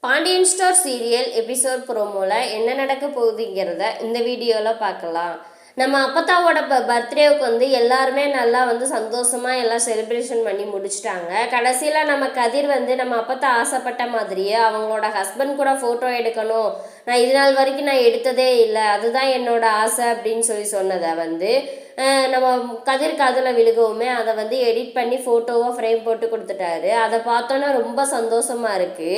Pandian store serial episode ப்ரோமோல என்ன நடக்க போகுதுங்கிறத இந்த வீடியோவில் பார்க்கலாம். நம்ம அப்பத்தாவோட பர்த்டேவுக்கு வந்து எல்லாருமே நல்லா வந்து சந்தோஷமா எல்லாம் செலிப்ரேஷன் பண்ணி முடிச்சிட்டாங்க. கடைசியில் நம்ம கதிர் வந்து நம்ம அப்பத்தா ஆசைப்பட்ட மாதிரியே அவங்களோட ஹஸ்பண்ட் கூட ஃபோட்டோ எடுக்கணும், நான் இது நாள் வரைக்கும் நான் எடுத்ததே இல்லை, அதுதான் என்னோட ஆசை அப்படின்னு சொன்னதை வந்து நம்ம கதிர் காதில் விழுகவுமே அதை வந்து எடிட் பண்ணி ஃபோட்டோவை ஃப்ரேம் போட்டு கொடுத்துட்டாரு. அதை பார்த்தோன்னா ரொம்ப சந்தோஷமா இருக்குது.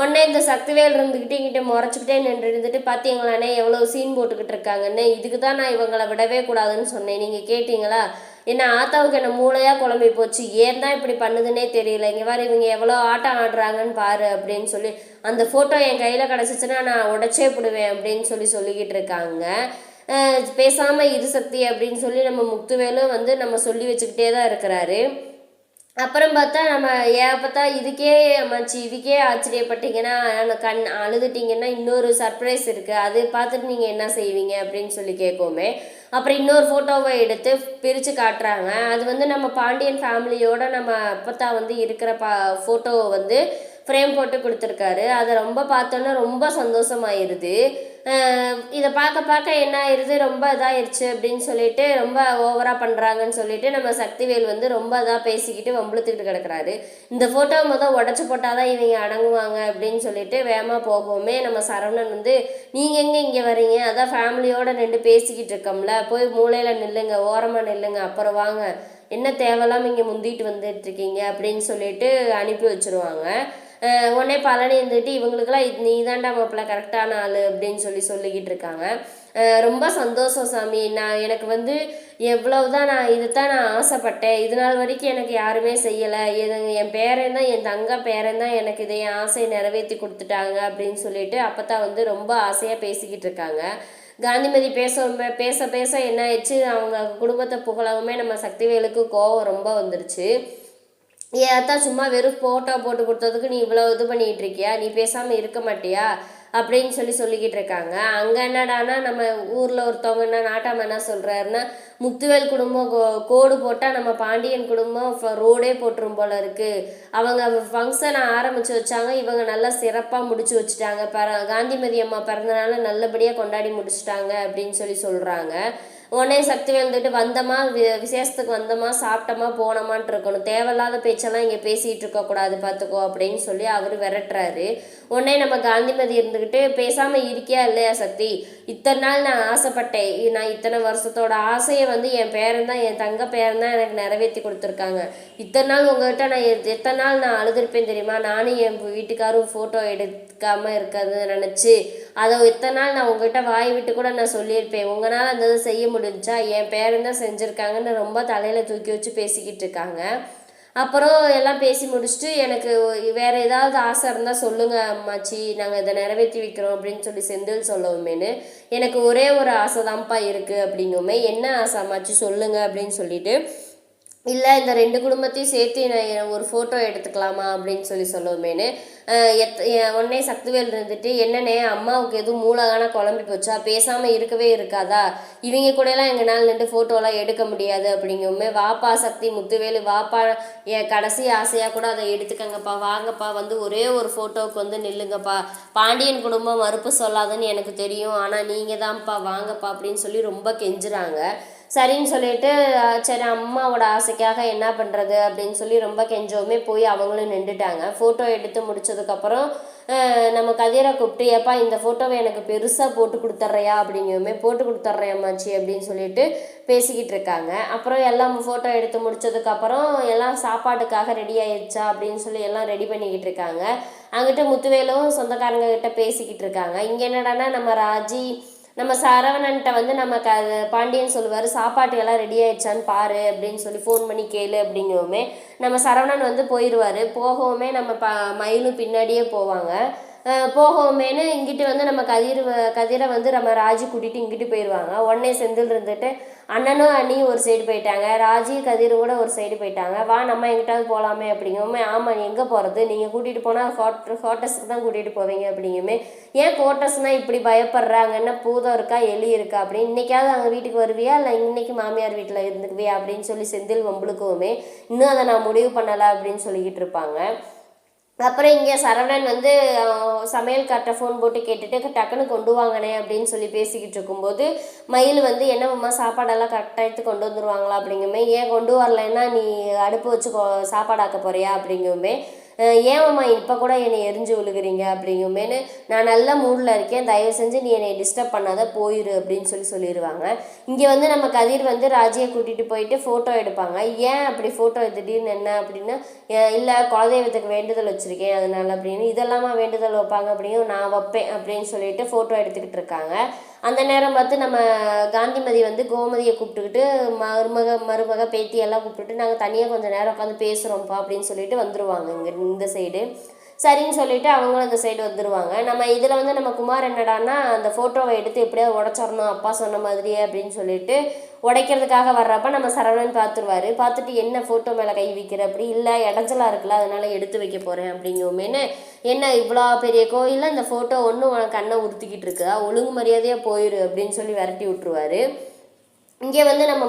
உடனே இந்த சக்திவேல் இருந்துக்கிட்டு இங்கிட்ட முறைச்சிக்கிட்டே நின்று இருந்துட்டு பார்த்தீங்களாண்ணே எவ்வளோ சீன் போட்டுக்கிட்டு இருக்காங்கன்னு, இதுக்கு தான் நான் இவங்களை விடவே கூடாதுன்னு சொன்னேன், நீங்கள் கேட்டிங்களா? என்ன ஆத்தாவுக்கு என்ன மூளையாக குழம்பி போச்சு, ஏன் தான் இப்படி பண்ணுதுன்னே தெரியல, இங்கே பாரு இவங்க எவ்வளோ ஆட்டம் ஆடுறாங்கன்னு பாரு அப்படின்னு சொல்லி அந்த ஃபோட்டோ என் கையில் கிடச்சிச்சின்னா நான் உடச்சே போடுவேன் அப்படின்னு சொல்லிக்கிட்டு இருக்காங்க. பேசாமல் இரு சக்தி அப்படின்னு சொல்லி நம்ம முத்துவேலும் வந்து நம்ம சொல்லி வச்சுக்கிட்டே தான் இருக்கிறாரு. அப்புறம் பார்த்தா நம்ம பார்த்தா இதுக்கே மச்சி இதுக்கே ஆச்சரியப்பட்டீங்கன்னா அழுதுட்டிங்கன்னா இன்னொரு சர்ப்ரைஸ் இருக்குது, அது பார்த்துட்டு நீங்கள் என்ன செய்வீங்க அப்படின்னு சொல்லி கேட்கோமே. அப்புறம் இன்னொரு ஃபோட்டோவை எடுத்து பிரித்து காட்டுறாங்க. அது வந்து நம்ம பாண்டியன் ஃபேமிலியோட நம்ம அப்பத்தா வந்து இருக்கிற ஃபோட்டோவை வந்து ஃப்ரேம் போட்டு கொடுத்துருக்காரு. அதை ரொம்ப பார்த்தோன்னா ரொம்ப சந்தோஷமாயிருது. இதை பார்க்க என்ன ஆயிடுது, ரொம்ப இதாகிடுச்சு அப்படின்னு சொல்லிட்டு ரொம்ப ஓவராக பண்ணுறாங்கன்னு சொல்லிட்டு நம்ம சக்திவேல் வந்து ரொம்ப இதாக பேசிக்கிட்டு வம்பளுத்துக்கிட்டு கிடக்குறாரு. இந்த ஃபோட்டோ உடச்சி போட்டால் தான் இவங்க அடங்குவாங்க அப்படின்னு சொல்லிட்டு வேகமாக போகவுமே நம்ம சரவணன் வந்து நீங்கள் எங்கே இங்கே வரீங்க, அதான் ஃபேமிலியோட நின்று பேசிக்கிட்டு இருக்கோம்ல, போய் மூளையில் நில்லுங்க, ஓரமாக நில்லுங்க, அப்புறம் வாங்க, என்ன தேவையில்லாமல் இங்கே முந்திட்டு வந்துட்டுருக்கீங்க அப்படின்னு சொல்லிட்டு அனுப்பி வச்சுருவாங்க. உடனே பழனி இருந்துட்டு இவங்களுக்கெல்லாம் நீ தாண்டா மாப்பிள்ள கரெக்டான ஆள் அப்படின்னு சொல்லிக்கிட்டு இருக்காங்க. ரொம்ப சந்தோஷம் சாமி, எனக்கு வந்து எவ்வளவுதான் இதைத்தான் நான் ஆசைப்பட்டேன், இது நாள் வரைக்கும் எனக்கு யாருமே செய்யலை, என் பேரன் தான் என் தங்க பேரன் தான் எனக்கு இதை என் ஆசையை நிறைவேற்றி கொடுத்துட்டாங்க அப்படின்னு சொல்லிட்டு அப்போத்தான் வந்து ரொம்ப ஆசையாக பேசிக்கிட்டு இருக்காங்க. காந்திமதி பேச பேச என்ன ஆயிடுச்சு, அவங்க குடும்பத்தை புகழவுமே நம்ம சக்திவேலுக்கு கோவம் ரொம்ப வந்துருச்சு. ஏத்தான் சும்மா வெறும் ஃபோட்டோ போட்டு கொடுத்ததுக்கு நீ இவ்வளோ இது பண்ணிகிட்டு இருக்கியா, நீ பேசாமல் இருக்க மாட்டியா அப்படின்னு சொல்லிக்கிட்டு இருக்காங்க. அங்கே என்னடானா நம்ம ஊரில் ஒருத்தவங்க என்ன நாட்டாம என்ன சொல்கிறாருன்னா, முத்துவேல் குடும்பம் கோடு போட்டால் நம்ம பாண்டியன் குடும்பம் ரோடே போட்டுரும் போல இருக்குது, அவங்க ஃபங்க்ஷனை ஆரம்பித்து வச்சாங்க, இவங்க நல்லா சிறப்பாக முடிச்சு வச்சுட்டாங்க, காந்திமதி அம்மா பிறந்தனால நல்லபடியாக கொண்டாடி முடிச்சுட்டாங்க அப்படின்னு சொல்கிறாங்க. உடனே சக்திவேல் வந்துட்டு வந்தமா விசேஷத்துக்கு வந்தமா சாப்பிட்டமா போனோமான்ட்டு இருக்கணும், தேவையில்லாத பேச்செல்லாம் இங்கே பேசிகிட்டு இருக்கக்கூடாது பார்த்துக்கோ அப்படின்னு சொல்லி அவர் விரட்டுறாரு. உடனே நம்ம காந்திமதி இருந்துக்கிட்டு பேசாமல் இருக்கியா இல்லையா சக்தி, இத்தனை நாள் நான் ஆசைப்பட்டேன், நான் இத்தனை வருஷத்தோட ஆசையை வந்து என் பேரன் தான் என் தங்க பேரன் தான் எனக்கு நிறைவேற்றி கொடுத்துருக்காங்க, இத்தனை நாள் உங்கள்கிட்ட நான் எத்தனை நாள் நான் அழுதுருப்பேன் தெரியுமா, நானும் என் வீட்டுக்காரும் ஃபோட்டோ எடுக்காமல் இருக்கிறது நினச்சி அதை இத்தனை நாள் நான் உங்கள்கிட்ட வாய் விட்டு கூட நான் சொல்லியிருப்பேன், உங்களால் அந்த இதை செய்ய முடிஞ்சா, என் பேரன் தான் செஞ்சுருக்காங்கன்னு ரொம்ப தலையில் தூக்கி வச்சு பேசிக்கிட்டு இருக்காங்க. அப்புறம் எல்லாம் பேசி முடிச்சுட்டு எனக்கு வேறு ஏதாவது ஆசை இருந்தால் சொல்லுங்கள் அம்மாச்சி, நாங்கள் இதை நிறைவேற்றி வைக்கிறோம் அப்படின்னு செந்தில் சொல்லவுமேனு, எனக்கு ஒரே ஒரு ஆசை தான்ப்பா இருக்குது அப்படிங்குமே, என்ன ஆசை அம்மாச்சி சொல்லுங்கள் அப்படின்னு சொல்லிட்டு, இல்லை இந்த ரெண்டு குடும்பத்தையும் சேர்த்து நான் ஒரு ஃபோட்டோ எடுத்துக்கலாமா அப்படின்னு சொல்லுவோமேனு உடனே சக்திவேல் இருந்துட்டு, என்னன்னே அம்மாவுக்கு எதுவும் மூலகான குழம்பி போச்சா, பேசாமல் இருக்கவே இருக்காதா, இவங்க கூடலாம் எங்களால் நின்று ஃபோட்டோலாம் எடுக்க முடியாது அப்படிங்குமே, வாப்பா சக்தி முத்துவேலு வாப்பா, என் கடைசி ஆசையாக கூட அதை எடுத்துக்கங்கப்பா, வாங்கப்பா வந்து ஒரே ஒரு ஃபோட்டோவுக்கு வந்து நில்லுங்கப்பா, பாண்டியன் குடும்பம் மறுப்பு சொல்லாதுன்னு எனக்கு தெரியும், ஆனால் நீங்கள் தான்ப்பா வாங்கப்பா அப்படின்னு சொல்லி ரொம்ப கெஞ்சுறாங்க. சரின்னு சொல்லிட்டு சரி அம்மாவோட ஆசைக்காக என்ன பண்ணுறது அப்படின்னு சொல்லி ரொம்ப கெஞ்சவுமே போய் அவங்களும் நின்றுட்டாங்க. ஃபோட்டோ எடுத்து முடிச்சதுக்கப்புறம் நம்ம கதிரை கூப்பிட்டு, ஏப்பா இந்த ஃபோட்டோவை எனக்கு பெருசாக போட்டு கொடுத்துட்றியா அப்படிங்குமே, போட்டு கொடுத்துட்றேம்மாச்சி அப்படின்னு சொல்லிட்டு பேசிக்கிட்டு இருக்காங்க. அப்புறம் எல்லாம் ஃபோட்டோ எடுத்து முடிச்சதுக்கப்புறம் எல்லாம் சாப்பாட்டுக்காக ரெடி ஆயிடுச்சா அப்படின்னு சொல்லி எல்லாம் ரெடி பண்ணிக்கிட்டு இருக்காங்க. அங்கிட்ட முத்துவேலும் சொந்தக்காரங்க கிட்ட பேசிக்கிட்டு இருக்காங்க. இங்கே என்னடானா நம்ம சரவணன்ட்ட வந்து நம்ம பாண்டியன் சொல்லுவார், சாப்பாட்டு எல்லாம் ரெடி ஆயிடுச்சான்னு பாரு அப்படின்னு சொல்லி ஃபோன் பண்ணி கேளு அப்படிங்கவுமே, நம்ம சரவணன் வந்து போயிடுவார். போகவுமே நம்ம மயிலும் பின்னாடியே போவாங்க. போகவுமேனு இங்கிட்டு வந்து நம்ம கதிரை வந்து நம்ம ராஜி கூட்டிகிட்டு இங்கிட்டு போயிடுவாங்க. உடனே செந்தில் இருந்துட்டு அண்ணனும் அண்ணியும் ஒரு சைடு போயிட்டாங்க, ராஜி கதிரும் கூட ஒரு சைடு போயிட்டாங்க, வா நம்ம எங்கிட்டாவது போகலாமே அப்படிங்குமே, ஆமாம் எங்கே போகிறது, நீங்கள் கூட்டிகிட்டு போனால் ஃபோட்டோஸுக்கு தான் கூட்டிகிட்டு போவீங்க அப்படிங்குமே, ஏன் ஃபோட்டோஸ்னால் இப்படி பயப்படுறாங்கன்னா, பூதம் இருக்கா எலி இருக்கா அப்படின்னு, இன்றைக்காவது அங்கே வீட்டுக்கு வருவியா இல்லை இன்றைக்கி மாமியார் வீட்டில் இருந்துக்குவியா அப்படின்னு சொல்லி செந்தில் வம்புளுக்குமே, இன்னும் அதை நான் முடிவு பண்ணலை அப்படின்னு சொல்லிக்கிட்டு இருப்பாங்க. அப்புறம் இங்கே சரவணன் வந்து சமையல்கார்ட்ட ஃபோன் போட்டு கேட்டுட்டு டக்குன்னு கொண்டு வாங்கினே அப்படின்னு சொல்லி பேசிக்கிட்டு இருக்கும்போது மயில் வந்து என்னம்மா சாப்பாடெல்லாம் கரெக்டாக கொண்டு வந்துருவாங்களா அப்படிங்குமே, ஏன் கொண்டு வரலைன்னா நீ அடுப்பு வச்சு சாப்பாடாக்க போறியா அப்படிங்குமே, ஏன்ம்மா இப்போ கூட என்னை எரிஞ்சு விழுகிறீங்க அப்படிங்குமேனு, நான் நல்ல மூடில் இருக்கேன், தயவு செஞ்சு நீ என்னை டிஸ்டர்ப் பண்ணாத போயிரு அப்படின்னு சொல்லிடுவாங்க. இங்கே வந்து நம்ம கதிர் வந்து ராஜியை கூட்டிகிட்டு போயிட்டு ஃபோட்டோ எடுப்பாங்க. ஏன் அப்படி ஃபோட்டோ திடீர்னு என்ன அப்படின்னா, இல்லை குலதெய்வத்துக்கு வேண்டுதல் வச்சுருக்கேன் அதனால அப்படின்னு. இதெல்லாமா வேண்டுதல் வைப்பாங்க அப்படின்னு, நான் வைப்பேன் அப்படின்னு சொல்லிட்டு ஃபோட்டோ எடுத்துக்கிட்டு இருக்காங்க. அந்த நேரம் பார்த்து நம்ம காந்திமதி வந்து கோமதியை கூப்பிட்டுக்கிட்டு மருமக பேத்தி எல்லாம் கூப்பிட்டுட்டு நாங்கள் தனியாக கொஞ்சம் நேரம் உட்காந்து பேசுகிறோம்ப்பா அப்படின்னு சொல்லிட்டு வந்துடுவாங்க இங்கே இந்த சைடு. சரின்னு சொல்லிட்டு அவங்களும் அந்த சைடு வந்துடுவாங்க. நம்ம இதில் வந்து நம்ம குமார் என்னடான்னா அந்த ஃபோட்டோவை எடுத்து எப்படியாவது உடச்சிடணும் அப்பா சொன்ன மாதிரியே அப்படின்னு சொல்லிட்டு உடைக்கிறதுக்காக வர்றப்ப நம்ம சரவணன் பார்த்துருவாரு. பார்த்துட்டு என்ன ஃபோட்டோ மேலே கை வைக்கிற அப்படி, இல்லை இடைஞ்சலாக இருக்குல்ல அதனால எடுத்து வைக்க போகிறேன் அப்படிங்குமேனு, என்ன இவ்வளோ பெரிய கோயிலில் இந்த ஃபோட்டோ ஒன்று உனக்கு கண்ணை உறுத்திக்கிட்டு இருக்குதா, ஒழுங்கு மரியாதையாக போயிரு அப்படின்னு சொல்லி விரட்டி விட்டுருவாரு. இங்கே வந்து நம்ம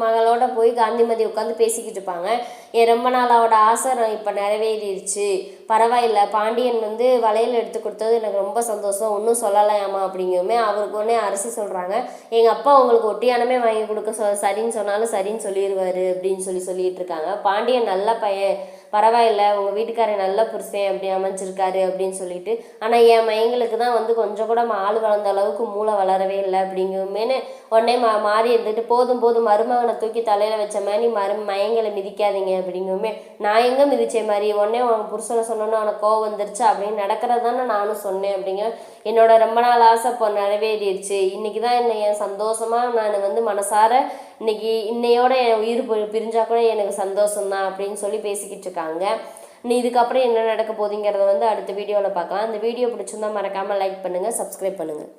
மகளோட போய் காந்திமதி உட்காந்து பேசிக்கிட்டு இருப்பாங்க. என் ரொம்ப நாளோட ஆசை நான் இப்போ நிறைவேறிடுச்சு, பரவாயில்ல, பாண்டியன் வந்து வளையல் எடுத்து கொடுத்தது எனக்கு ரொம்ப சந்தோஷம், ஒன்றும் சொல்லலையாமா அப்படிங்குமே, அவருக்கு ஒன்றே அரசி சொல்கிறாங்க, எங்கள் அப்பா உங்களுக்கு ஒட்டியானமே வாங்கி கொடுக்க சரின்னு சொன்னாலும் சரின்னு சொல்லிடுவார் அப்படின்னு சொல்லிட்டு இருக்காங்க. பாண்டியன் நல்ல பையன், பரவாயில்ல, உங்கள் வீட்டுக்காரர் நல்ல புருஷன் அப்படி அமைச்சிருக்காரு அப்படின்னு சொல்லிட்டு, ஆனால் என் மையங்களுக்கு தான் வந்து கொஞ்சம் கூட ஆள் வளர்ந்த அளவுக்கு மூளை வளரவே இல்லை அப்படிங்குமேனு உடனே மாறி இருந்துட்டு, போதும் மருமகனை தூக்கி தலையில் வச்ச மாதிரி மயங்களை மிதிக்காதீங்க அப்படிங்குமே, நான் எங்கே மிதிச்சேன் மாதிரி, உடனே உனக்கு புருஷனை சொன்னோன்னு அவனை கோவம் வந்துருச்சு அப்படின்னு நடக்கிறது தானே நானும் சொன்னேன் அப்படிங்க. என்னோட ரொம்ப நாள் ஆசை இப்போ நிறைவேறிடுச்சு, இன்றைக்கி தான் என்னை என் சந்தோஷமாக நான் வந்து மனசார இன்னையோட என் உயிர் பிரிஞ்சா கூட எனக்கு சந்தோஷம்தான் அப்படின்னு சொல்லி பேசிக்கிட்டு இருக்காங்க. இதுக்கப்புறம் என்ன நடக்க போகுதுங்கிறத வந்து அடுத்த வீடியோவில் பார்க்கலாம். அந்த வீடியோ பிடிச்சிருந்தா மறக்காமல் லைக் பண்ணுங்கள், சப்ஸ்கிரைப் பண்ணுங்கள்.